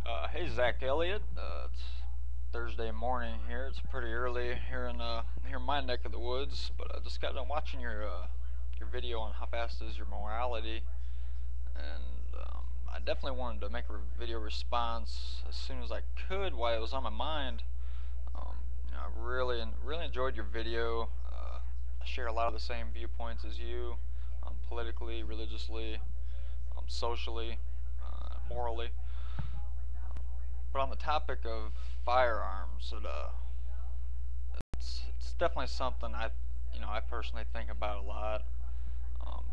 Hey Zach Elliott, it's Thursday morning here. It's pretty early here in my neck of the woods, but I just got done watching your video on how fast is your morality, and I definitely wanted to make a video response as soon as I could while it was on my mind. I really enjoyed your video. I share a lot of the same viewpoints as you, politically, religiously, socially, morally. But on the topic of firearms, it's definitely something I personally think about a lot. Um,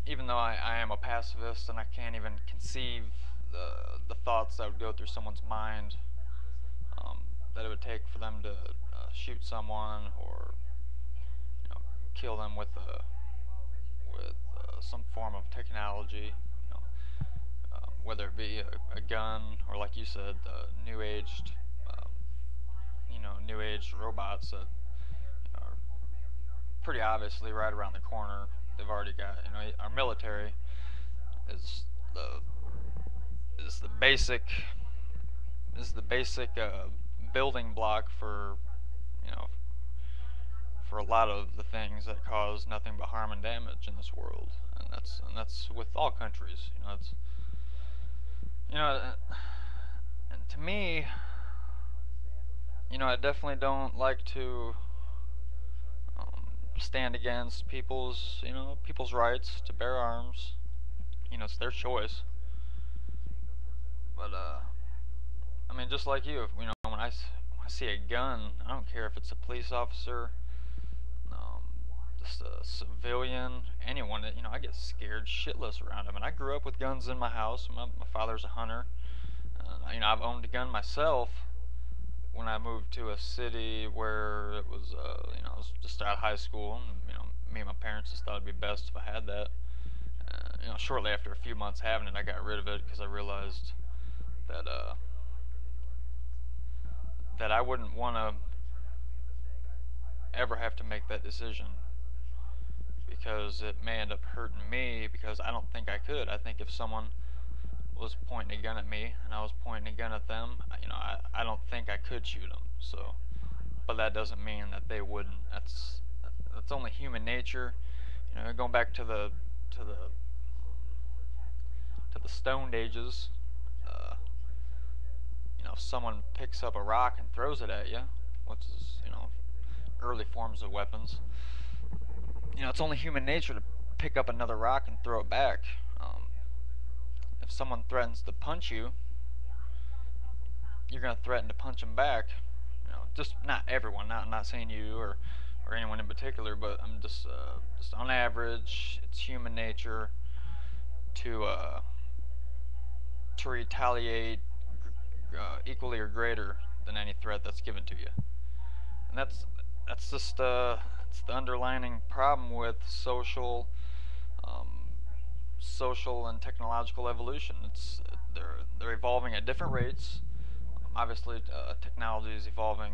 Even though I am a pacifist and I can't even conceive the thoughts that would go through someone's mind, um, that it would take for them to shoot someone or kill them with some form of technology. Whether it be a gun or, like you said, um, new aged robots that are pretty obviously right around the corner. They've already got, our military is the is the basic is the basic building block for you know for a lot of the things that cause nothing but harm and damage in this world, and that's with all countries. It's you know, and to me, I definitely don't like to stand against people's rights to bear arms. It's their choice. But I mean, just like you, when I see a gun, I don't care if it's a police officer, um, just a civilian, anyone. I get scared shitless around them. And I grew up with guns in my house. My father's a hunter. I've owned a gun myself. When I moved to a city where it was, I was just out of high school, and me and my parents just thought it'd be best if I had that. Shortly after a few months having it, I got rid of it because I realized that that I wouldn't want to ever have to make that decision because it may end up hurting me because I don't think I could. I think if someone was pointing a gun at me and I was pointing a gun at them, I don't think I could shoot them. So, but that doesn't mean that they wouldn't. That's only human nature. Going back to the Stone Ages. Uh, if someone picks up a rock and throws it at you, which is early forms of weapons, it's only human nature to pick up another rock and throw it back. If someone threatens to punch you, you're going to threaten to punch them back. Just not everyone. I'm not saying you or anyone in particular, but I'm just on average, it's human nature to retaliate equally or greater than any threat that's given to you. And that's just it's the underlining problem with um, social and technological evolution. They're evolving at different rates. Obviously, technology is evolving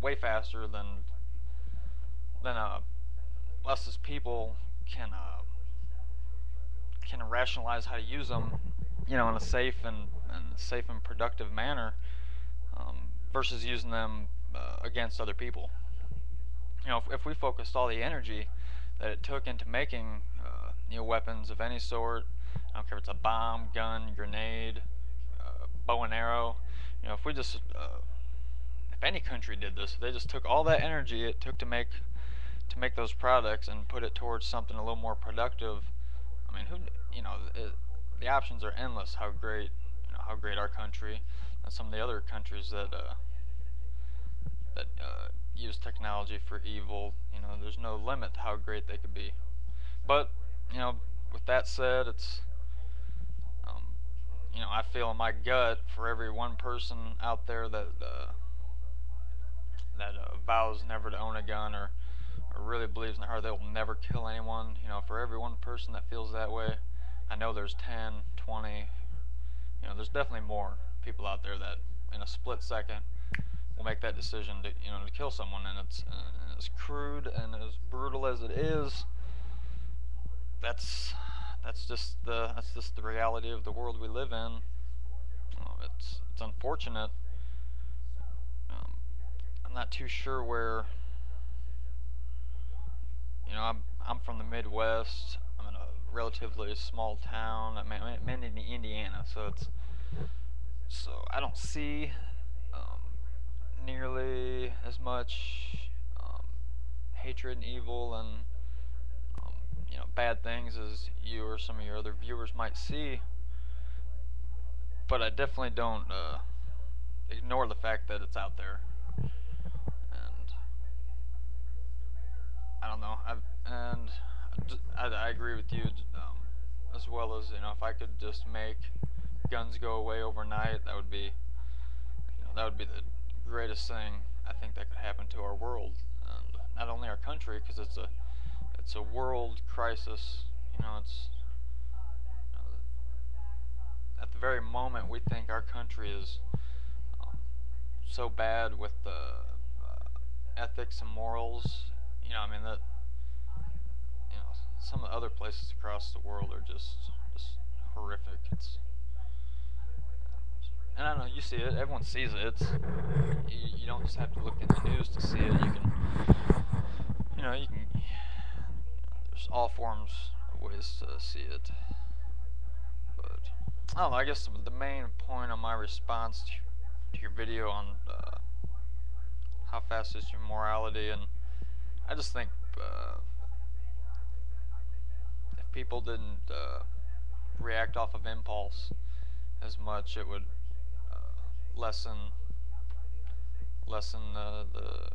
way faster than us as people can rationalize how to use them, in a safe and productive manner, versus using them against other people. If we focused all the energy that it took into making weapons of any sort, I don't care if it's a bomb, gun, grenade, bow and arrow. If we just if any country did this, if they just took all that energy it took to make those products and put it towards something a little more productive. I mean, the options are endless. How great our country and some of the other countries that use technology for evil. There's no limit to how great they could be. But with that said, it's I feel in my gut for every one person out there that vows never to own a gun or really believes in their heart they will never kill anyone. For every one person that feels that way, I know there's 10, 20. There's definitely more people out there that in a split second will make that decision to kill someone, and it's as crude and as brutal as it is. That's that's just the reality of the world we live in. It's unfortunate. Um, I'm not too sure where. I'm from the Midwest. I'm in a relatively small town. I'm in Indiana, so I don't see um, nearly as much hatred and evil and um, bad things as you or some of your other viewers might see. But I definitely don't ignore the fact that it's out there, and I don't know. I agree with you, as well as if I could just make guns go away overnight, that would be the greatest thing I think that could happen to our world, and not only our country, because it's a world crisis. It's at the very moment we think our country is so bad with the ethics and morals. I mean that some of the other places across the world are just horrific. And I don't know, you see it, everyone sees it. You don't just have to look in the news to see it. There's all forms of ways to see it. But I don't know, I guess the main point of my response to your video on how fast is your morality, and I just think if people didn't react off of impulse as much, it would lessen the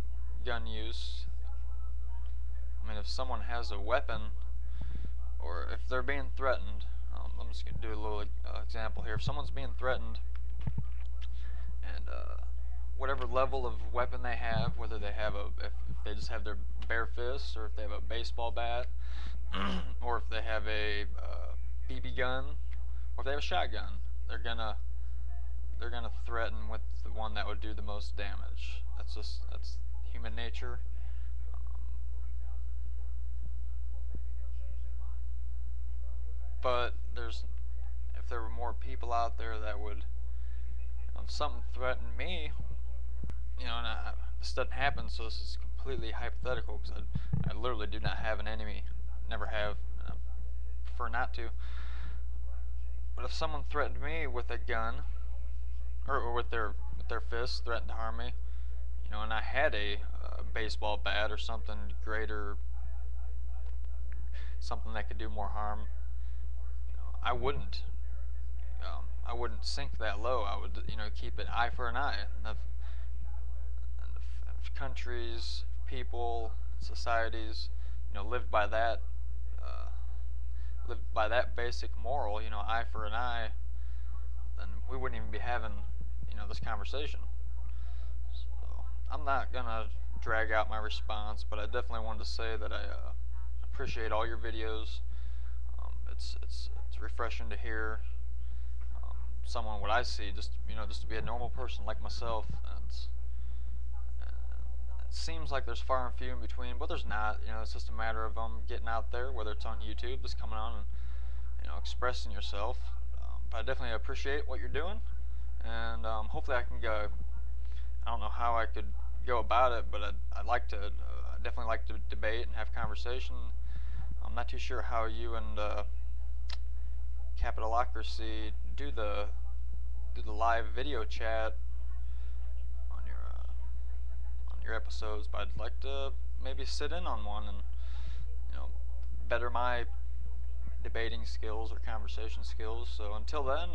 gun use. I mean, if someone has a weapon, or if they're being threatened, I'm just going to do a little example here. If someone's being threatened, and whatever level of weapon they have, whether they have if they just have their bare fists, or if they have a baseball bat, or if they have a BB gun, or if they have a shotgun, they're gonna threaten with the one that would do the most damage. That's human nature. But if there were more people out there that would, if something threatened me, and this doesn't happen, so this is completely hypothetical, because I literally do not have an enemy, never have, and I prefer not to. But if someone threatened me with a gun, or with their fists, threatened to harm me, and I had a baseball bat or something greater, something that could do more harm, I wouldn't sink that low. I would keep it eye for an eye. And if countries, people, societies lived by that basic moral, eye for an eye, then we wouldn't even be having this conversation. So I'm not gonna drag out my response, but I definitely wanted to say that I appreciate all your videos. It's refreshing to hear someone, what I see, just to be a normal person like myself, and it seems like there's far and few in between, but there's not. It's just a matter of getting out there, whether it's on YouTube, just coming on and expressing yourself. But I definitely appreciate what you're doing, and hopefully I can go. I don't know how I could go about it, but I'd like to. I definitely like to debate and have conversation. I'm not too sure how you and Capitalocracy do the live video chat on your episodes, but I'd like to maybe sit in on one and better my debating skills or conversation skills. So until then,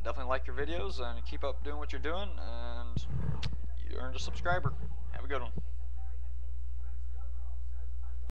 definitely like your videos and keep up doing what you're doing, and you earned a subscriber. Have a good one.